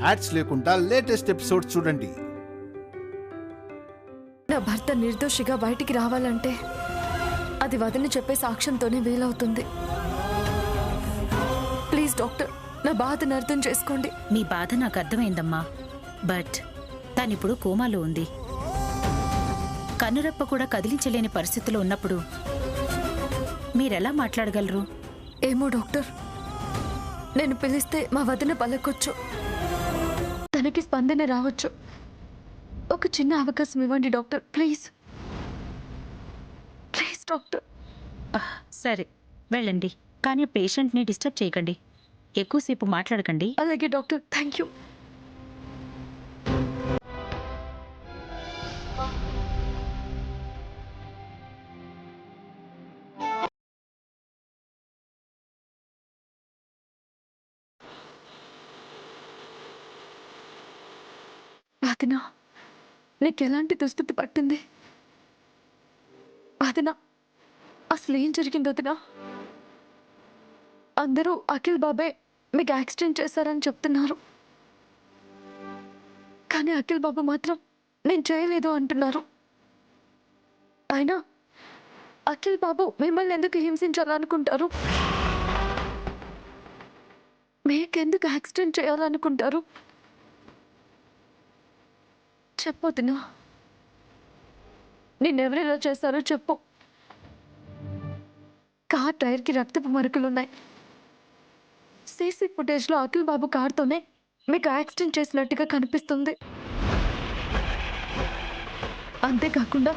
Ads లేకుండా latest episodes చూడండి. నా భర్త నిర్దోషిగా బయటికి రావాలంటే అది వదిన చెప్పే సాక్ష్యంతోనే వీలవుతుంది. ప్లీజ్ డాక్టర్, నా బాధను అర్థం చేసుకోండి. మీ బాధ నాకు అర్థమైందమ్మా. బట్ తనిప్పుడు కోమాలో ఉంది. కన్నురెప్ప కూడా కదిలించలేని పరిస్థితిలో ఉన్నప్పుడు మీరెలా మాట్లాడగలరు? ఏమో డాక్టర్, నేను పిలిస్తే మా వదిన పలకొచ్చు, తనకి స్పందన రావచ్చు. ఒక చిన్న అవకాశం ఇవ్వండి డాక్టర్, ప్లీజ్ ప్లీజ్ డాక్టర్. సరే వెళ్ళండి, కానీ పేషెంట్ని డిస్టర్బ్ చేయకండి, ఎక్కువసేపు మాట్లాడకండి. అలాగే డాక్టర్, థ్యాంక్ యూ. వదినా, నీకెలాంటి దుస్థితి పట్టింది? వదినా, అసలు ఏం జరిగింది వదినా? అందరూ అఖిల్ బాబాయ్ మీకు యాక్సిడెంట్ చేశారని చెప్తున్నారు, కానీ అఖిల్ బాబు మాత్రం నేను చేయలేదు అంటున్నారు. అయినా అఖిల్ బాబు మిమ్మల్ని ఎందుకు హింసించాలనుకుంటారు? మీకెందుకు యాక్సిడెంట్ చేయాలనుకుంటారు? చెప్పొద్దునా, నేనెవరెలా చేశారో చెప్పు. కార్ టైర్కి రక్తపు మరకలున్నాయి. సీసీ ఫుటేజ్లో అఖిల్ బాబు కార్తోనే మీకు యాక్సిడెంట్ చేసినట్టుగా కనిపిస్తుంది. అంతేకాకుండా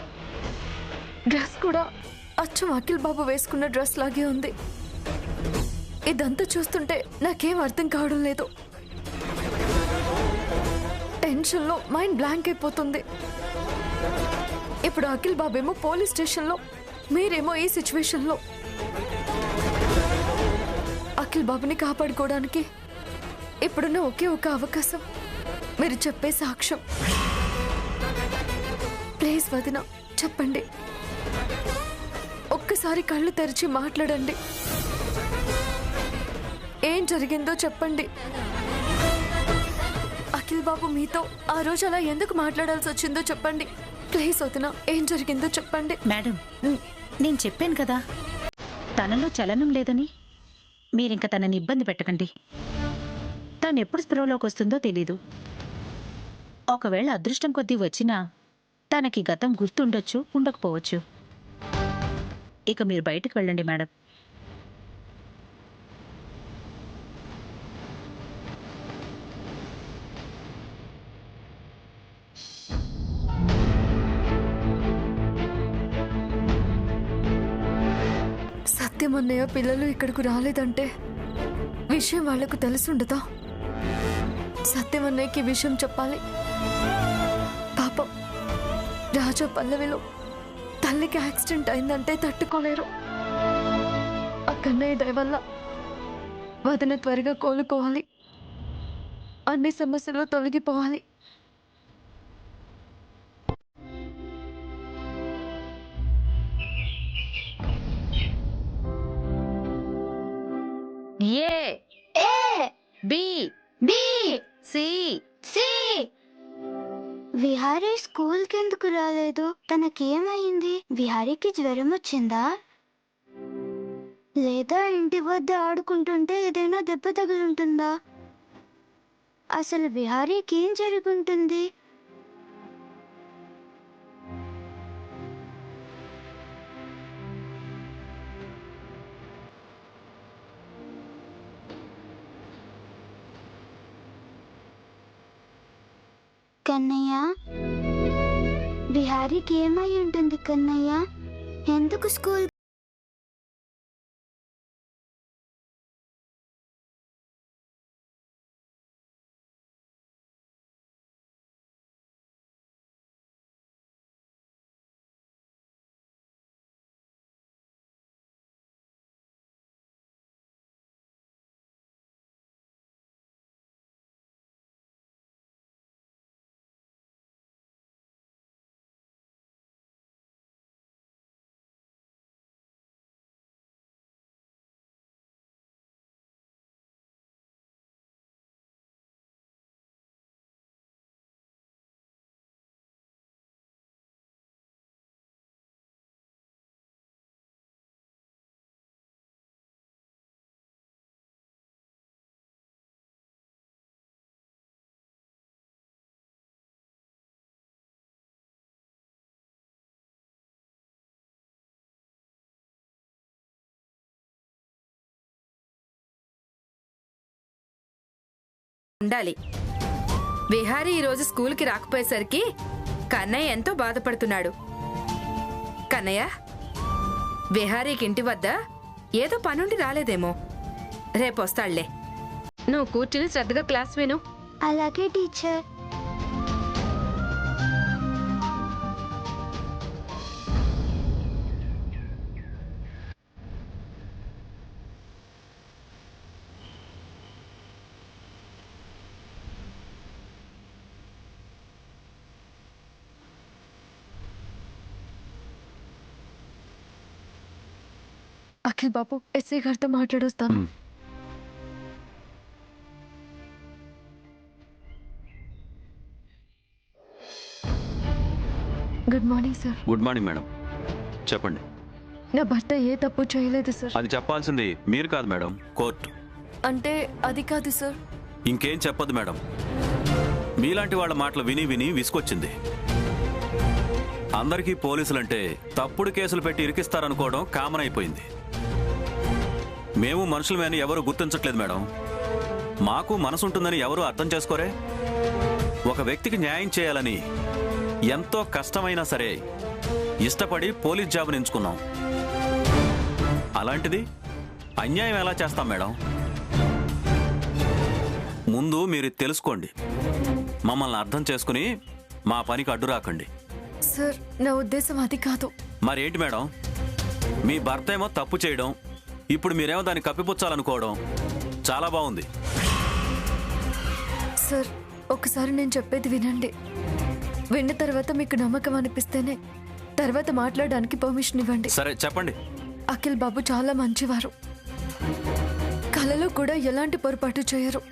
డ్రెస్ కూడా అచ్చం అఖిల్ బాబు వేసుకున్న డ్రెస్ లాగే ఉంది. ఇదంతా చూస్తుంటే నాకేం అర్థం కావడం లేదు. టెన్షన్లో మైండ్ బ్లాంక్ అయిపోతుంది. ఇప్పుడు అఖిల్ బాబేమో పోలీస్ స్టేషన్లో, మీరేమో ఈ సిచ్యువేషన్లో. అఖిల్ బాబుని కాపాడుకోవడానికి ఇప్పుడున్న ఒకే ఒక అవకాశం మీరు చెప్పే సాక్ష్యం. ప్లీజ్ వదిన, చెప్పండి. ఒక్కసారి కళ్ళు తెరిచి మాట్లాడండి. ఏం జరిగిందో చెప్పండి. అఖిల్ బాబు మీతో ఆ రోజు అలా ఎందుకు మాట్లాడాల్సి వచ్చిందో చెప్పండి. ప్లీజ్ వదిన, ఏం జరిగిందో చెప్పండి. మేడం, నేను చెప్పాను కదా తనలో చలనం లేదని. మీరింక తనని ఇబ్బంది పెట్టకండి. తను ఎప్పుడు స్పృహలోకి వస్తుందో తెలీదు. ఒకవేళ అదృష్టం కొద్దీ వచ్చినా తనకి గతం గుర్తుండొచ్చు, ఉండకపోవచ్చు. ఇక మీరు బయటకు వెళ్ళండి మేడం. సత్యం అన్నయ్య పిల్లలు ఇక్కడికి రాలేదంటే విషయం వాళ్లకు తెలుసుండదా? సత్యం అన్నయ్యకి విషయం చెప్పాలి. పాపం రాజా పల్లవిలో తల్లికి యాక్సిడెంట్ అయిందంటే తట్టుకోలేరు. ఆ కన్నయ్య దయ వల్ల వదిన త్వరగా కోలుకోవాలి, అన్ని సమస్యలు తొలగిపోవాలి. A B B C. C. Vihari school కెందుకు రాలేదు? తనకేమైంది? విహారీకి జ్వరం వచ్చిందా, లేదా ఇంటి వద్ద ఆడుకుంటుంటే ఏదైనా దెబ్బ తగులుంటుందా? అసలు విహారీకి ఏం జరుగుంటుంది? కన్నయ్య, విహారీకి ఏమై ఉంటుంది కన్నయ్య? ఎందుకు స్కూల్ ఉండాలి. విహారీ ఈరోజు స్కూల్కి రాకపోయేసరికి కన్నయ్య ఎంతో బాధపడుతున్నాడు. కన్నయ్య, విహారీకి ఇంటి వద్ద ఏదో పనుండి రాలేదేమో, రేపొస్తాళ్లే. నువ్వు కూర్చుని శ్రద్ధగా క్లాస్ విను. అలాగే టీచర్. అఖిల్ బాబు, ఎస్ఐ గారితో మాట్లాడొస్తాను. Good morning sir. Good morning madam, చెప్పండి. నా భర్త ఏ తప్పు చేయలేదు సార్. అది చెప్పాల్సింది మీరు కాదు మేడం, కోర్టు. అంటే అది కాదు సార్. ఇంకేం చెప్పదు మేడం. మీలాంటి వాళ్ళ మాటలు విని విని విసుకొచ్చింది. అందరికీ పోలీసులంటే తప్పుడు కేసులు పెట్టి ఇరికిస్తారనుకోవడం కామన్ అయిపోయింది. మేము మనుషులమని ఎవరు గుర్తించట్లేదు మేడం. మాకు మనసుంటుందని ఎవరు అర్థం చేసుకోరే. ఒక వ్యక్తికి న్యాయం చేయాలని ఎంతో కష్టమైనా సరే ఇష్టపడి పోలీస్ జాబ్ని ఎంచుకున్నాం. అలాంటిది అన్యాయం ఎలా చేస్తాం మేడం? ముందు మీరు తెలుసుకోండి, మమ్మల్ని అర్థం చేసుకుని మా పనికి అడ్డు రాకండి. సార్, నా ఉద్దేశం అది కాదు. మరేంటి మేడం? మీ భర్త ఏమో తప్పు చేయడం, ఇప్పుడు మీరేమో దాన్ని కప్పిపుచ్చాలనుకోవడం చాలా బాగుంది. సార్, ఒకసారి నేను చెప్పేది వినండి. విన్న తర్వాత మీకు నమ్మకం అనిపిస్తేనే తర్వాత మాట్లాడడానికి పర్మిషన్ ఇవ్వండి. సరే చెప్పండి. అఖిల్ బాబు చాలా మంచివారు. కలలో కూడా ఎలాంటి పొరపాటు చేయరు.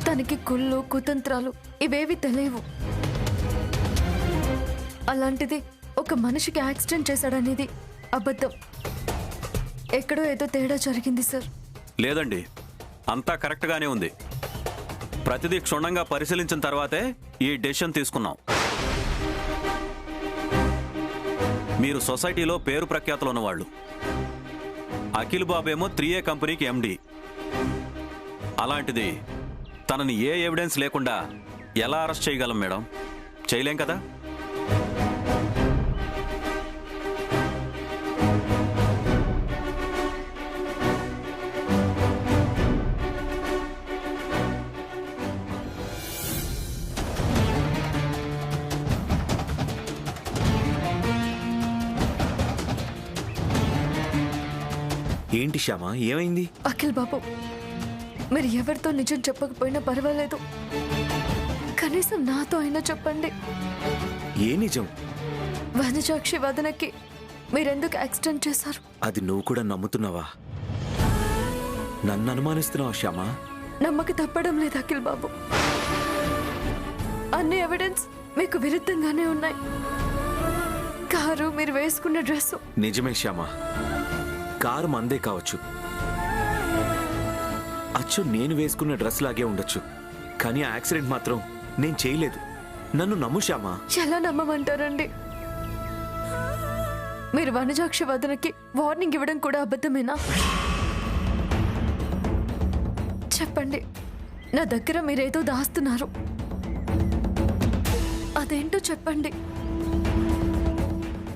తనకి కుళ్ళు కుతంత్రాలు ఇవేవి తెలియవు. అలాంటిది ఒక మనిషికి యాక్సిడెంట్ చేశాడనేది అబద్ధం. ఎక్కడో ఏదో తేడా జరిగింది సార్. లేదండి, అంతా కరెక్ట్గానే ఉంది. ప్రతిదీ క్షుణ్ణంగా పరిశీలించిన తర్వాతే ఈ డెసిషన్ తీసుకున్నాం. మీరు సొసైటీలో పేరు ప్రఖ్యాతులు ఉన్నవాళ్ళు. అఖిల్ బాబేమో 3A కంపెనీకి MD. అలాంటిది తనని ఏ ఎవిడెన్స్ లేకుండా ఎలా అరెస్ట్ చేయగలం మేడం? చేయలేం కదా. ఏంటి శ్యామ, ఏమైంది? అఖిల్ బాబు, మీరు ఎవరితో నిజం చెప్పకపోయినా పర్వాలేదు, కనీసం నాతో అయినా చెప్పండి. ఏ నిజం? వనజాక్షి వదనకి మీరెందుకు యాక్సిడెంట్ చేశారు? అది నువ్వు కూడా నమ్ముతున్నావా? నన్ను అనుమానిస్తున్నావా శ్యామ? నమ్మక తప్పడం లేదు అఖిల్ బాబు. అన్ని ఎవిడెన్స్ మీకు విరుద్ధంగానే ఉన్నాయి. కారు, మీరు వేసుకున్న డ్రెస్సు. నిజమే శ్యామ, కారు మందే కావచ్చు, అచ్చు నేను వేసుకున్న డ్రెస్ లాగే ఉండొచ్చు, కానీ ఆ యాక్సిడెంట్ మాత్రం నేను చేయలేదు. నన్ను నమ్ము శ్యామ. ఎలా నమ్మమంటారండి? మీరు వనజాక్షి వదనకి వార్నింగ్ ఇవ్వడం కూడా అబద్ధమేనా? చెప్పండి, నా దగ్గర మీరేదో దాస్తున్నారు. అదేంటో చెప్పండి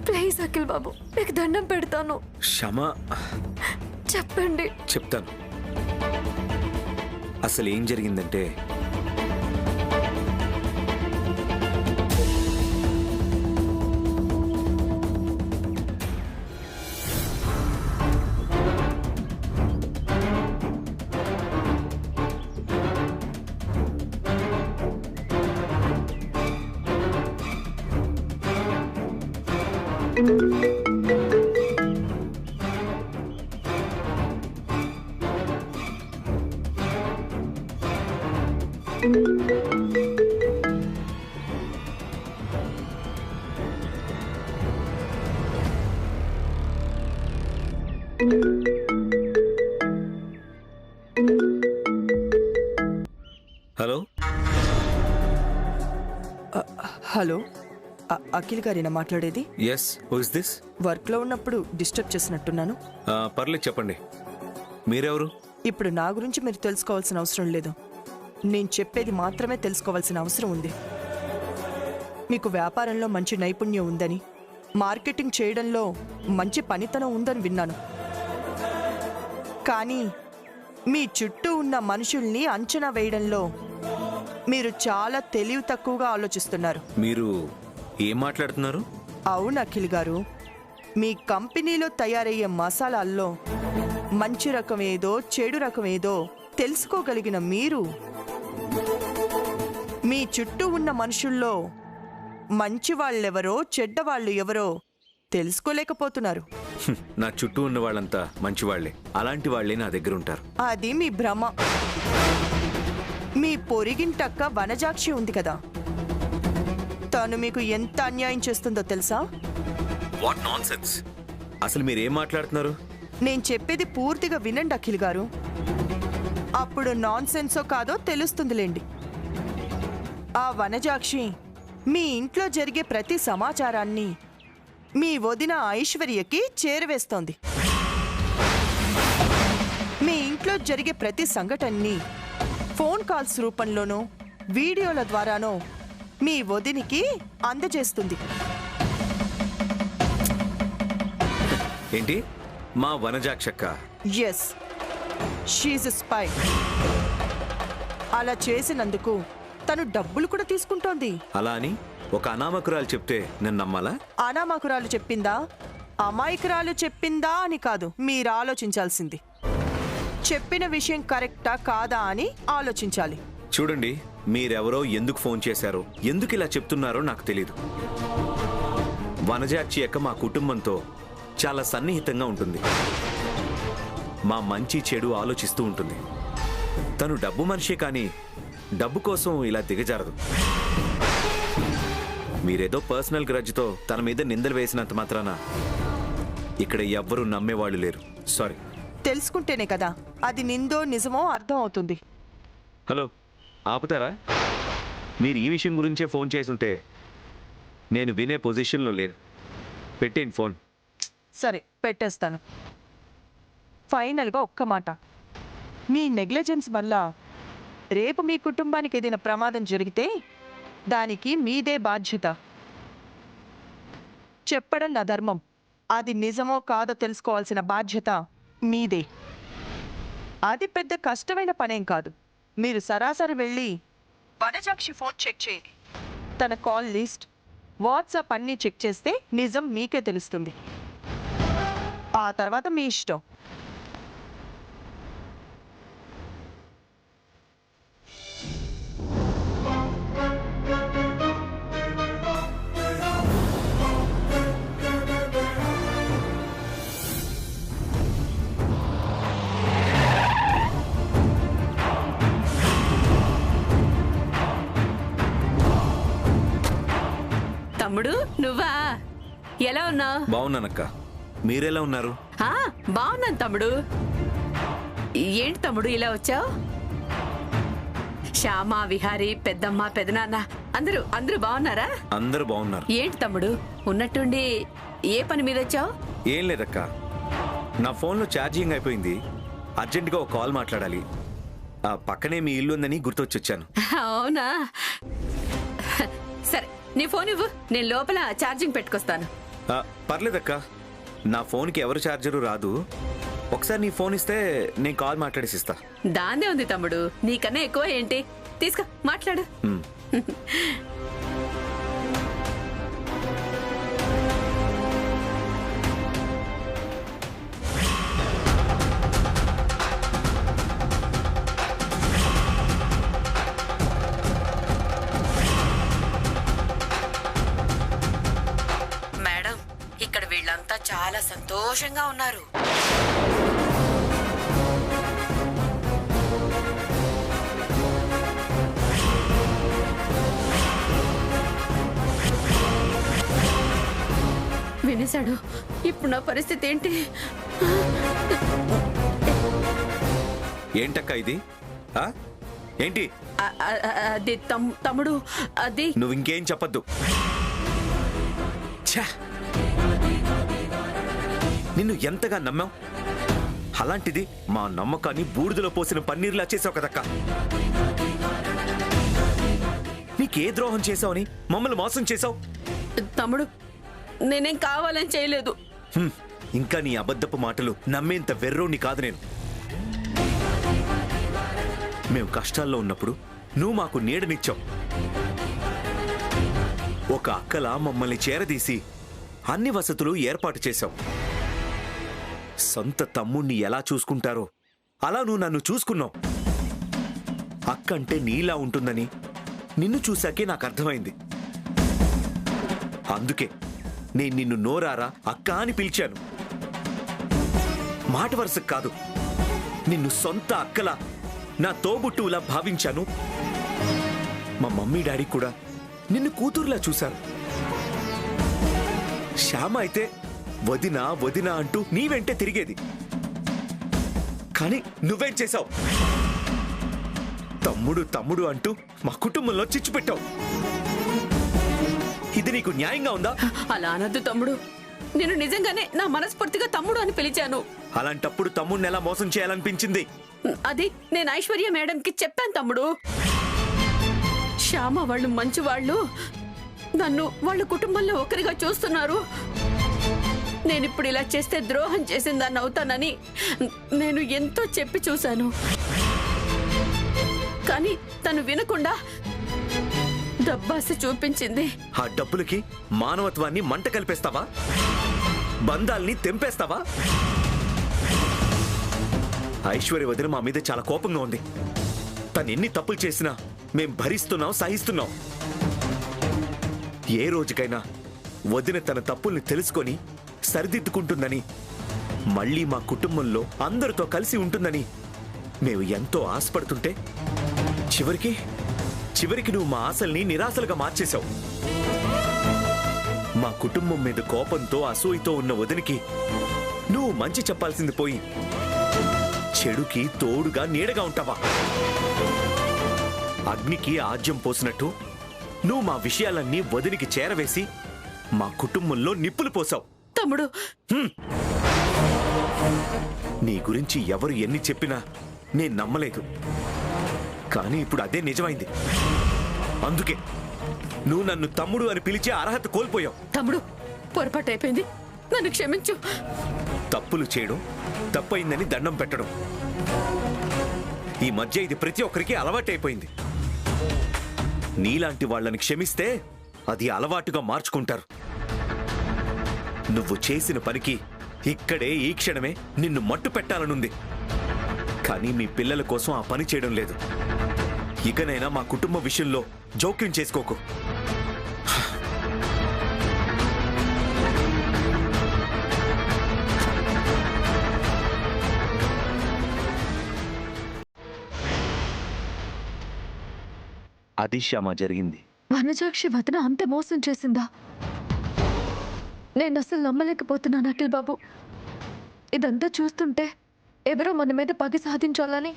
ప్లీజ్ అఖిల్ బాబు, మీకు దండం పెడతాను. శ్యామ, చెప్పండి. చెప్తాను. అసలు ఏం జరిగిందంటే, హలో హలో, అఖిల్ గారినా మాట్లాడేది? Yes, who is this? వర్క్లో ఉన్నప్పుడు డిస్టర్బ్ చేసినట్టున్నాను. పర్లేదు, చెప్పండి. మీరెవరు? ఇప్పుడు నా గురించి మీరు తెలుసుకోవాల్సిన అవసరం లేదు. నేను చెప్పేది మాత్రమే తెలుసుకోవాల్సిన అవసరం ఉంది. మీకు వ్యాపారంలో మంచి నైపుణ్యం ఉందని, మార్కెటింగ్ చేయడంలో మంచి పనితనం ఉందని విన్నాను. కానీ మీ చుట్టూ ఉన్న మనుషుల్ని అంచనా వేయడంలో మీరు చాలా తెలివి తక్కువగా ఆలోచిస్తున్నారు. మీరు ఏం మాట్లాడుతున్నారు? అవును అఖిల్ గారు, మీ కంపెనీలో తయారయ్యే మసాలాల్లో మంచి రకం ఏదో చెడు రకం ఏదో తెలుసుకోగలిగిన మీరు మీ చుట్టూ ఉన్న మనుషుల్లో మంచి వాళ్ళెవరో చెడ్డవాళ్ళు ఎవరో తెలుసుకోలేకపోతున్నారు. నా చుట్టూ ఉన్న వాళ్ళంతా మంచివాళ్లే. అలాంటి వాళ్లే నా దగ్గర ఉంటారు. అది మీ భ్రమ. మీ పొరిగింటక్క వనజాక్షి ఉంది కదా, తను మీకు ఎంత అన్యాయం చేస్తుందో తెలుసా? What nonsense! అసలు మీరేం మాట్లాడుతున్నారు? నేను చెప్పేది పూర్తిగా వినండి అఖిల్ గారు, అప్పుడు నాన్సెన్సో కాదో తెలుస్తుందిలేండి. ఆ వనజాక్షి మీ ఇంట్లో జరిగే ప్రతి సమాచారాన్ని మీ వదిన ఐశ్వర్యకి చేరవేస్తోంది. మీ ఇంట్లో జరిగే ప్రతి సంఘటనని ఫోన్ కాల్స్ రూపంలోనో వీడియోల ద్వారానో మీ వదినికి అందజేస్తుంది. ఏంటి? మా వనజాక్షక్క? Yes, she a spy. అలా చేసినందుకు తను డబ్బులు కూడా తీసుకుంటోంది. అలా అని ఒక అనామకురాలు చెప్తే నేను నమ్మాలా? అనామకురాలు చెప్పిందా, అమాయకురాలు చెప్పిందా అని కాదు మీరు ఆలోచించాల్సింది. చెప్పిన విషయం కరెక్టా కాదా అని ఆలోచించాలి. చూడండి, మీరెవరో, ఎందుకు ఫోన్ చేశారో, ఎందుకు ఇలా చెప్తున్నారో నాకు తెలీదు. వనజాక్షి అక్క మా కుటుంబంతో చాలా సన్నిహితంగా ఉంటుంది. మా మంచి చెడు ఆలోచిస్తూ ఉంటుంది. తను డబ్బు మనిషే, కానీ డబ్బు కోసం ఇలా దిగజారదు. మీరేదో పర్సనల్ గ్రడ్జ్తో తన మీద నిందలు వేసినంత మాత్రాన ఇక్కడ ఎవ్వరూ నమ్మేవాళ్ళు లేరు. సారీ. తెలుసుకుంటేనే కదా అది నిందో నిజమో అర్థం అవుతుంది. హలో, ఆపుతారా? మీరు ఈ విషయం గురించే ఫోన్ చేసుంటే నేను వినే పొజిషన్లో లేను. పెట్టేయండి ఫోన్. సరే, పెట్టేస్తాను. ఫైనల్గా ఒక్క మాట, మీ నెగ్లిజెన్స్ వల్ల రేపు మీ కుటుంబానికి ఏదైనా ప్రమాదం జరిగితే దానికి మీదే బాధ్యత. చెప్పడం నా ధర్మం, అది నిజమో కాదో తెలుసుకోవాల్సిన బాధ్యత మీదే. అది పెద్ద కష్టమైన పనేం కాదు. మీరు సరాసరి వెళ్ళి వనజాక్షి ఫోన్ చెక్ చేయండి. తన కాల్ లిస్ట్, వాట్సాప్ అన్నీ చెక్ చేస్తే నిజం మీకే తెలుస్తుంది. ఆ తర్వాత మీ ఇష్టం. తమ్ముడు, నువ్వా? ఎలా ఉన్నావు? బాగున్నానక్క, మీరెలా ఉన్నారు? బాగున్నాను తమ్ముడు. ఏంటి తమ్ముడు ఇలా వచ్చావు? శ్యామ, విహారీ, పెద్దమ్మ, పెదనాన్న అందరూ బాగున్నారా? అందరూ బాగున్నారు. ఏంటి తమ్ముడు ఉన్నట్టుండి ఏ పని మీద వచ్చావు? ఏం లేదక్క, నా ఫోన్లో ఛార్జింగ్ అయిపోయింది. అర్జెంటుగా ఒక కాల్ మాట్లాడాలి. ఆ పక్కనే మీ ఇల్లు ఉందని గుర్తొచ్చి వచ్చాను. అవునా? సరే, నీ ఫోన్ ఇవ్వు, నేను లోపల ఛార్జింగ్ పెట్టుకొస్తాను. పర్లేదక్క, నా ఫోన్కి ఎవరు ఛార్జరు రాదు. ఒకసారి నీ ఫోన్ ఇస్తే నేను కాల్ మాట్లాడేసి ఇస్తా. దాన్నే ఉంది తమ్ముడు, నీకన్నా ఎక్కువ ఏంటి? తీసుకో, మాట్లాడు. మేడం, ఇక్కడ వీళ్ళంతా చాలా సంతోషంగా ఉన్నారు. వినేశాడు. ఇప్పుడు నా పరిస్థితి ఏంటి? ఏంటక్క ఇది? ఏంటి? అది తమ్ముడు, అది నువ్వు ఇంకేం చెప్పద్దు. నిన్ను ఎంతగా నమ్మావు, అలాంటిది మా నమ్మకాన్ని బూడిదలో పోసిన పన్నీర్లా చేసావు కదక్క. నీకే ద్రోహం చేశావని మమ్మల్ని మోసం చేశావు? తమ్ముడు నేనేం కావాలని చేయలేదు. ఇంకా నీ అబద్ధపు మాటలు నమ్మేంత వెర్రోని కాదు నేను. మేము కష్టాల్లో ఉన్నప్పుడు నువ్వు మాకు నీడనిచ్చావు. ఒక అక్కలా మమ్మల్ని చేరదీసి అన్ని వసతులు ఏర్పాటు చేశావు. సొంత తమ్ముణ్ణి ఎలా చూసుకుంటారో అలా నువ్వు నన్ను చూసుకున్నావు. అక్క అంటే నీలా ఉంటుందని నిన్ను చూశాకే నాకు అర్థమైంది. అందుకే నేను నిన్ను నోరారా అక్క అని పిలిచాను. మాట వరుసకు కాదు, నిన్ను సొంత అక్కలా నా తోబుట్టువులా భావించాను. మా మమ్మీ డాడీ కూడా నిన్ను కూతురులా చూశారు. శ్యామ అయితే వదినా వదినా అంటూ నీ వెంటే తిరిగేది. కానీ నువ్వేం చేశావు? తమ్ముడు తమ్ముడు అంటూ మా కుటుంబంలో చిచ్చు పెట్టావు. ఇది నీకు న్యాయంగా ఉందా? అలా అనద్దు తమ్ముడు. నేను నిజంగానే నా మనస్ఫూర్తిగా తమ్ముడు అని పిలిచాను. అలాంటప్పుడు తమ్ముడిని ఎలా మోసం చేయాలనిపించింది? అది నేను ఐశ్వర్య మేడంకి చెప్పాను తమ్ముడు. శ్యామ వాళ్ళు మంచి వాళ్ళు, నన్ను వాళ్ళ కుటుంబంలో ఒకరిగా చూస్తున్నారు. నేనిప్పుడు ఇలా చేస్తే ద్రోహం చేసిందాన్ని అవుతానని నేను ఎంతో చెప్పి చూశాను. కానీ తను వినకుండా డబ్బాసి చూపించింది. ఆ డబ్బులకి మానవత్వాన్ని మంట కలిపేస్తావా? బంధాల్ని తెంపేస్తావా? ఐశ్వర్య వదిన మా మీద చాలా కోపంగా ఉంది. తను ఎన్ని తప్పులు చేసినా మేం భరిస్తున్నాం, సహిస్తున్నాం. ఏ రోజుకైనా వదిన తన తప్పుల్ని తెలుసుకొని సరిదిద్దుకుంటుందని, మళ్ళీ మా కుటుంబంలో అందరితో కలిసి ఉంటుందని మేము ఎంతో ఆశపడుతుంటే చివరికి నువ్వు మా ఆశల్ని నిరాశలుగా మార్చేశావు. మా కుటుంబం మీద కోపంతో అసూయతో ఉన్న వదినికి నువ్వు మంచి చెప్పాల్సింది పోయి చెడుకి తోడుగా నీడగా ఉంటావా? అగ్నికి ఆజ్యం పోసినట్టు నువ్వు మా విషయాలన్నీ వదినికి చేరవేసి మా కుటుంబంలో నిప్పులు పోసావు. తమ్ముడు, నీ గురించి ఎవరు ఎన్ని చెప్పినా నేను నమ్మలేదు. కానీ ఇప్పుడు అదే నిజమైంది. అందుకే నువ్వు నన్ను తమ్ముడు అని పిలిచే అర్హత కోల్పోయావు. తమ్ముడు పొరపాటు అయిపోయింది, నన్ను క్షమించు. తప్పులు చేయడం, తప్పైందని దండం పెట్టడం, ఈ మధ్య ఇది ప్రతి ఒక్కరికి అలవాటైపోయింది. నీలాంటి వాళ్ళని క్షమిస్తే అది అలవాటుగా మార్చుకుంటారు. నువ్వు చేసిన పనికి ఇక్కడే ఈ క్షణమే నిన్ను మట్టు పెట్టాలనుంది. కానీ మీ పిల్లల కోసం ఆ పని చేయడం లేదు. ఇకనైనా మా కుటుంబ విషయంలో జోక్యం చేసుకోకు. అది శ్యామ జరిగింది. వనజాక్షి వదిన అంత మోసం చేసిందా? నేను అసలు నమ్మలేకపోతున్నాను అఖిల్ బాబు. ఇదంతా చూస్తుంటే ఎవరో మన మీద పగ సాధించాలని,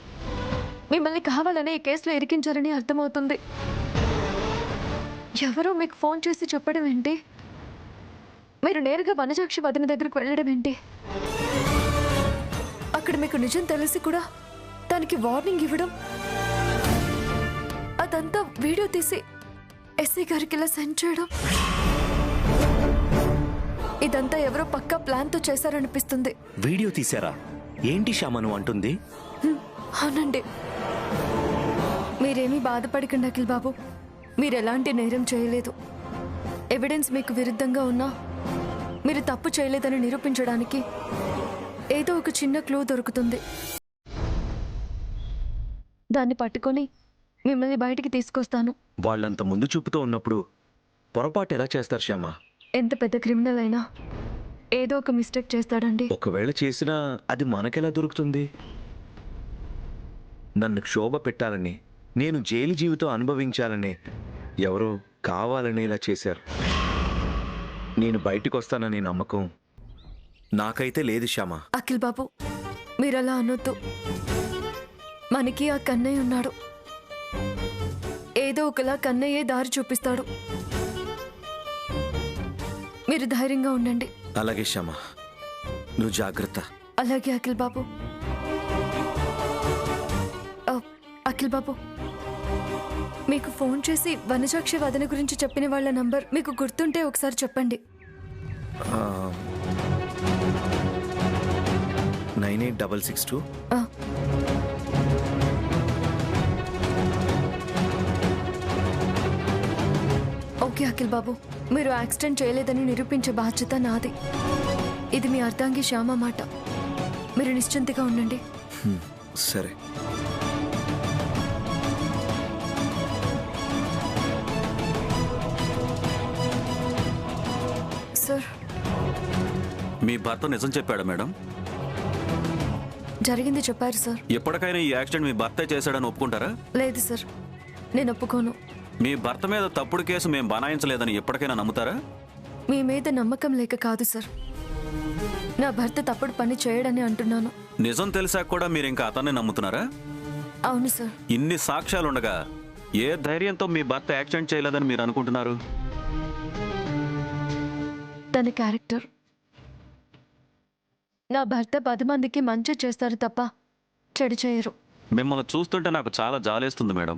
మిమ్మల్ని కావాలని ఈ కేసులో ఇరికించాలని అర్థమవుతుంది. ఎవరో మీకు ఫోన్ చేసి చెప్పడం ఏంటి? మీరు నేరుగా వనజాక్షి వదిన దగ్గరకు వెళ్ళడం ఏంటి? అక్కడ మీకు నిజం తెలిసి కూడా దానికి వార్నింగ్ ఇవ్వడం, అదంతా వీడియో తీసి ఎస్ఐ గారికి ఇలా సెండ్ చేయడం, ఇదంతా ఎవరో పక్కా ప్లాన్తో చేశారనిపిస్తుంది. వీడియో తీశారా? ఏంటి శ్యామ నువ్వు అంటుంది? అవునండి. మీరేమీ బాధపడకండి అఖిల్ బాబు. మీరు ఎలాంటి నేరం చేయలేదు. ఎవిడెన్స్ మీకు విరుద్ధంగా ఉన్నా మీరు తప్పు చేయలేదని నిరూపించడానికి ఏదో ఒక చిన్న క్లూ దొరుకుతుంది. దాన్ని పట్టుకొని మిమ్మల్ని బయటికి తీసుకొస్తాను. వాళ్ళంత ముందు చూపుతో ఉన్నప్పుడు పొరపాటు ఎలా చేస్తారు శ్యామ? ఎంత పెద్ద క్రిమినల్ అయినా ఏదో ఒక మిస్టేక్ చేస్తాడండి. ఒకవేళ చేసినా అది మనకెలా దొరుకుతుంది? నన్ను క్షోభ పెట్టాలని, నేను జైలు జీవితం అనుభవించాలని ఎవరో కావాలని ఇలా చేశారు. నేను బయటికి వస్తానని నమ్మకం నాకైతే లేదు శ్యామ. అఖిల్ బాబు, మీరలా అనొద్దు. మనకి ఆ కన్నయ్య ఉన్నాడు. ఏదో ఒకలా కన్నయ్యే దారి చూపిస్తాడు. మీరు ధైర్యంగా ఉండండి. అలాగే శ్యామ, నువ్వు జాగ్రత్త. అలాగే అఖిల్ బాబు. అఖిల్ బాబు, మీకు ఫోన్ చేసి వనజాక్షి వదన గురించి చెప్పిన వాళ్ళ నంబర్ మీకు గుర్తుంటే ఒకసారి చెప్పండి. 98662. ఆ, ఓకే అఖిల్ బాబు, మీరు యాక్సిడెంట్ చేయలేదని నిరూపించే బాధ్యత నాది. ఇది మీ అర్ధాంగి శ్యామ మాట. మీరు నిశ్చింతగా ఉండండి. సరే. సార్, మీ భర్త నిజం చెప్పాడా మేడం? జరిగింది చెప్పారు సార్. ఎప్పటికైనా ఈ యాక్సిడెంట్ మీ భర్తే చేశాడని ఒప్పుకుంటారా? లేదు సార్, నేను ఒప్పుకోను. మీ భర్త మీద తప్పుడు కేసు మేము బనాయించలేదని ఎప్పటికైనా నమ్ముతారా? మీ మీద నమ్మకం లేక కాదు సార్, నా భర్త తప్పుడు పని చేయడని అంటున్నాను. నిజం తెలిసాక కూడా మీరు ఇంకా అతన్ని నమ్ముతున్నారా? అవును సార్. ఇన్ని సాక్ష్యాలుండగా ఏ ధైర్యంతో మీ భర్త యాక్సిడెంట్ చేయలేదని మీరు అనుకుంటున్నారు? తన క్యారెక్టర్. నా భర్త 10 మందికి మంచి చేస్తారు తప్ప చెడు చేయరు. మిమ్మల్ని చూస్తుంటే నాకు చాలా జాలేస్తుంది మేడం.